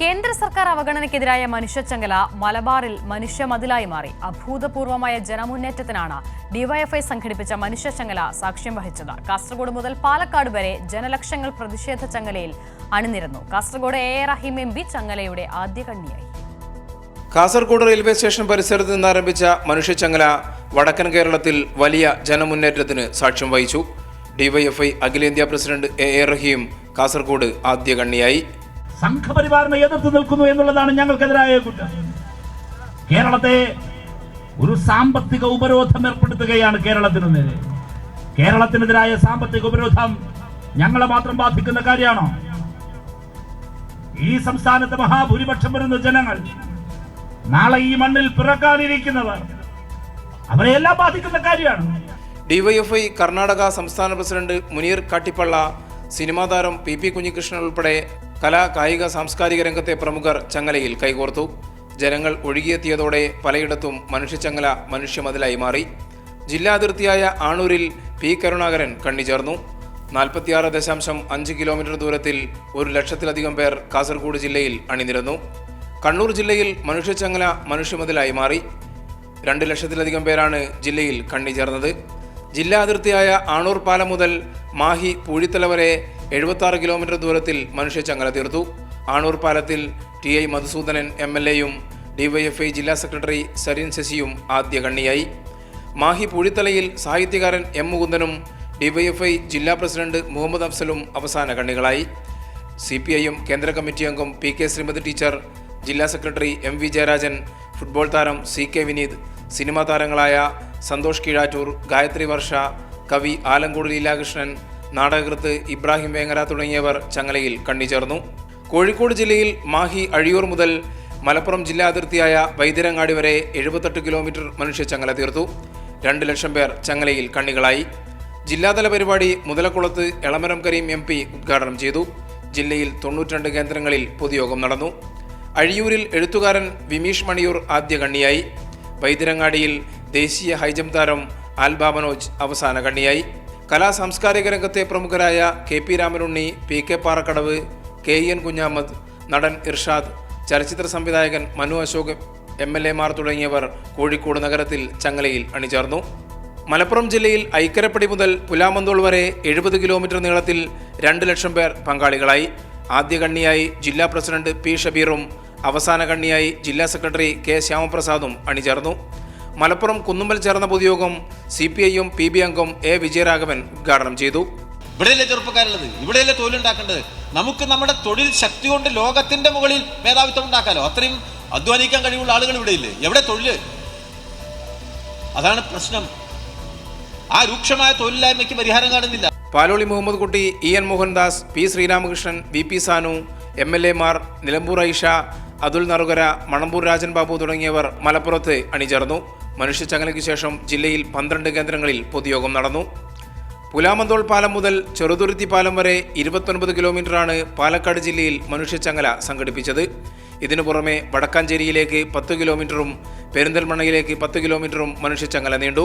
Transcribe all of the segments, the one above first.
കേന്ദ്ര സർക്കാർ അവഗണനയ്ക്കെതിരായ മനുഷ്യച്ചങ്ങല മലബാറിൽ മനുഷ്യമതിലായി മാറി. അഭൂതപൂർവമായ ജനമുന്നേറ്റത്തിനാണ് ഡിവൈഎഫ്ഐ സംഘടിപ്പിച്ച മനുഷ്യച്ചങ്ങല സാക്ഷ്യം വഹിച്ചത്. കാസർഗോഡ് മുതൽ പാലക്കാട് വരെ ജനലക്ഷങ്ങൾ പ്രതിഷേധ ചങ്ങലയിൽ അണിനിരന്നു. കാസർഗോഡ് എ റഹീം എംപി ചങ്ങലയുടെ ആദ്യ കണ്ണിയായി. കാസർഗോഡ് റെയിൽവേ സ്റ്റേഷൻ പരിസരത്ത് നിന്ന് ആരംഭിച്ച മനുഷ്യച്ചങ്ങല വടക്കൻ കേരളത്തിൽ വലിയ ജനമുന്നേറ്റത്തിന് സാക്ഷ്യം വഹിച്ചു. ഡിവൈഎഫ്ഐ അഖിലേന്ത്യാ പ്രസിഡന്റ് എ റഹീം കാസർഗോഡ് ആദ്യ കണ്ണിയായി. സംഘപരിവാറിനെ എതിർത്ത് നിൽക്കുന്നു എന്നുള്ളതാണ് ഞങ്ങൾക്കെതിരായ കുറ്റം. കേരളത്തെ ഒരു സാമ്പത്തിക ഉപരോധം ഏർപ്പെടുത്തുകയാണ് കേരളത്തിനു നേരെ. കേരളത്തിനെതിരായ സാമ്പത്തിക ഉപരോധം ഞങ്ങളെ മാത്രം ബാധിക്കുന്ന കാര്യമാണോ? ഈ സംസ്ഥാനത്തെ മഹാഭൂരിപക്ഷം വരുന്ന ജനങ്ങൾ, നാളെ ഈ മണ്ണിൽ പിറക്കാനിരിക്കുന്നവർ, അവരെല്ലാം ബാധിക്കുന്ന കാര്യമാണ്. ഡിവൈഎഫ്ഐ കർണാടക സംസ്ഥാന പ്രസിഡന്റ് മുനീർ കാട്ടിപ്പള്ള, സിനിമാ താരം പി കുഞ്ഞികൃഷ്ണൻ ഉൾപ്പെടെ കലാ കായിക സാംസ്കാരിക രംഗത്തെ പ്രമുഖർ ചങ്ങലയിൽ കൈകോർത്തു. ജനങ്ങൾ ഒഴുകിയെത്തിയതോടെ പലയിടത്തും മനുഷ്യച്ചങ്ങല മനുഷ്യമതിലായി മാറി. ജില്ലാ അതിർത്തിയായ ആണൂരിൽ പി കരുണാകരൻ കണ്ണിചേർന്നു. 46.5 കിലോമീറ്റർ ദൂരത്തിൽ 1,00,000-ലധികം പേർ കാസർഗോഡ് ജില്ലയിൽ അണിനിരന്നു. കണ്ണൂർ ജില്ലയിൽ മനുഷ്യച്ചങ്ങല മനുഷ്യമതിലായി മാറി. 2,00,000-ലധികം പേരാണ് ജില്ലയിൽ കണ്ണിചേർന്നത്. ജില്ലാ അതിർത്തിയായ ആണൂർ പാലം മുതൽ മാഹി പൂഴിത്തല വരെ 76 കിലോമീറ്റർ ദൂരത്തിൽ മനുഷ്യച്ചങ്ങല തീർത്തു. ആണൂർ പാലത്തിൽ ടി.ഐ. മധുസൂദനൻ എം.എൽ.എയും ഡിവൈഎഫ്ഐ ജില്ലാ സെക്രട്ടറി സരിൻ ശശിയും ആദ്യ കണ്ണിയായി. മാഹി പൂഴിത്തലയിൽ സാഹിത്യകാരൻ എം മുകുന്ദനും ഡിവൈഎഫ്ഐ ജില്ലാ പ്രസിഡന്റ് മുഹമ്മദ് അഫ്സലും അവസാന കണ്ണികളായി. CPIM കേന്ദ്ര കമ്മിറ്റി അംഗം P.K. ശ്രീമതി ടീച്ചർ, ജില്ലാ സെക്രട്ടറി M.V. ജയരാജൻ, ഫുട്ബോൾ താരം C.K. വിനീത്, സിനിമാ താരങ്ങളായ സന്തോഷ് കീഴാറ്റൂർ, ഗായത്രി വർഷ, കവി ആലങ്കോട് ലീലാകൃഷ്ണൻ, നാടകകൃത്ത് ഇബ്രാഹിം വേങ്ങര തുടങ്ങിയവർ ചങ്ങലയിൽ കണ്ണിചേർന്നു. കോഴിക്കോട് ജില്ലയിൽ മാഹി അഴിയൂർ മുതൽ മലപ്പുറം ജില്ലാ അതിർത്തിയായ വൈദ്യരങ്ങാടി വരെ 78 കിലോമീറ്റർ മനുഷ്യച്ചങ്ങല തീർത്തു. 2 ലക്ഷം പേർ ചങ്ങലയിൽ കണ്ണികളായി. ജില്ലാതല പരിപാടി മുതലക്കുളത്ത് എളമരം കരീം MP ഉദ്ഘാടനം ചെയ്തു. ജില്ലയിൽ 92 കേന്ദ്രങ്ങളിൽ പൊതുയോഗം നടന്നു. അഴിയൂരിൽ എഴുത്തുകാരൻ വിമീഷ് മണിയൂർ ആദ്യ കണ്ണിയായി. വൈദ്യരങ്ങാടിയിൽ ദേശീയ ഹൈജംപ് താരം ആൽബാ മനോജ് അവസാന കണ്ണിയായി. കലാ സാംസ്കാരിക രംഗത്തെ പ്രമുഖരായ K.P. Ramanunni, P.K. Parakkadavu, K.N. Kunhamad, നടൻ ഇർഷാദ്, ചലച്ചിത്ര സംവിധായകൻ മനു അശോക്, MLA-മാർ തുടങ്ങിയവർ കോഴിക്കോട് നഗരത്തിൽ ചങ്ങലയിൽ അണിചേർന്നു. മലപ്പുറം ജില്ലയിൽ ഐക്കരപ്പടി മുതൽ പുലാമന്തോൾ വരെ 70 കിലോമീറ്റർ നീളത്തിൽ 2 ലക്ഷം പേർ പങ്കാളികളായി. ആദ്യ കണ്ണിയായി ജില്ലാ പ്രസിഡന്റ് P. ഷബീറും അവസാന കണ്ണിയായി ജില്ലാ സെക്രട്ടറി K. ശ്യാമപ്രസാദും അണിചേർന്നു. മലപ്പുറം കുന്നുമ്മൽ ചേർന്ന പൊതുയോഗം CPIM PB അംഗം A. വിജയരാഘവൻ ഉദ്ഘാടനം ചെയ്തു. ഇവിടെയല്ലേ ചെറുപ്പക്കാരുള്ളത്, ഇവിടെയല്ലേ തൊഴിലുണ്ടാക്കേണ്ടത്. നമുക്ക് നമ്മുടെ തൊഴിൽ ശക്തി കൊണ്ട് ലോകത്തിന്റെ മുകളിൽ മേധാവിത്വം ഉണ്ടാക്കാലോ. അത്രയും അധ്വാനിക്കാൻ കഴിവുള്ള ആളുകൾ ഇവിടെ ഇല്ലേ? എവിടെ തൊഴില്? അതാണ് പ്രശ്നം. ആ രൂക്ഷമായ തൊഴിലില്ലായ്മയ്ക്ക് പരിഹാരം കാണുന്നില്ല. പാലോളി മുഹമ്മദ് കുട്ടി, EN Mohandas, P. Sreeramakrishnan, VP Sanu, MLA-മാർ Nilambur Aisha, Atul Narukara, Manambur Rajan Babu തുടങ്ങിയവർ മലപ്പുറത്ത് അണിചേർന്നു. മനുഷ്യച്ചങ്ങലയ്ക്ക് ശേഷം ജില്ലയിൽ 12 കേന്ദ്രങ്ങളിൽ പൊതുയോഗം നടന്നു. പുലാമന്തോൾ പാലം മുതൽ ചെറുതുരുത്തി പാലം വരെ 29 കിലോമീറ്ററാണ് പാലക്കാട് ജില്ലയിൽ മനുഷ്യച്ചങ്ങല സംഘടിപ്പിച്ചത്. ഇതിനു പുറമെ വടക്കാഞ്ചേരിയിലേക്ക് 10 കിലോമീറ്ററും പെരിന്തൽമണ്ണയിലേക്ക് 10 കിലോമീറ്ററും മനുഷ്യച്ചങ്ങല നീണ്ടു.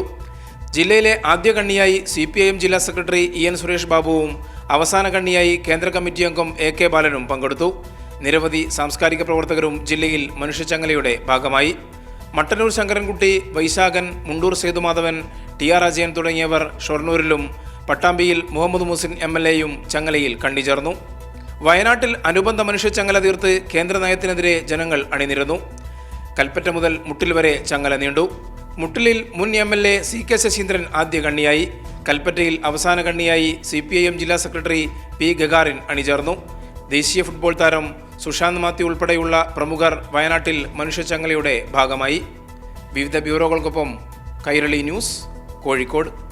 ജില്ലയിലെ ആദ്യ കണ്ണിയായി CPIM ജില്ലാ സെക്രട്ടറി EN സുരേഷ് ബാബുവും അവസാന കണ്ണിയായി കേന്ദ്ര കമ്മിറ്റി അംഗം AK ബാലനും പങ്കെടുത്തു. നിരവധി സാംസ്കാരിക പ്രവർത്തകരും ജില്ലയിൽ മനുഷ്യച്ചങ്ങലയുടെ ഭാഗമായി. മട്ടന്നൂർ ശങ്കരൻകുട്ടി, വൈശാഖൻ, മുണ്ടൂർ സേതുമാധവൻ, TR അജയൻ തുടങ്ങിയവർ ഷൊർണൂരിലും പട്ടാമ്പിയിൽ മുഹമ്മദ് മുസിൻ MLA-യും ചങ്ങലയിൽ കണ്ണിചേർന്നു. വയനാട്ടിൽ അനുബന്ധ മനുഷ്യച്ചങ്ങല തീർത്ത് കേന്ദ്ര നയത്തിനെതിരെ ജനങ്ങൾ അണിനിരന്നു. കൽപ്പറ്റ മുതൽ മുട്ടിൽ വരെ ചങ്ങല നീണ്ടു. മുട്ടിലിൽ മുൻ MLA CK ശശീന്ദ്രൻ ആദ്യ കണ്ണിയായി. കൽപ്പറ്റയിൽ അവസാന കണ്ണിയായി CPIM ജില്ലാ സെക്രട്ടറി P. ഗഗാറിൻ അണിചേർന്നു. ദേശീയ ഫുട്ബോൾ താരം സുശാന്ത് മാത്യു ഉൾപ്പെടെയുള്ള പ്രമുഖർ വയനാട്ടിൽ മനുഷ്യച്ചങ്ങലയുടെ ഭാഗമായി. വിവിധ ബ്യൂറോകൾക്കൊപ്പം കൈരളി ന്യൂസ്, കോഴിക്കോട്.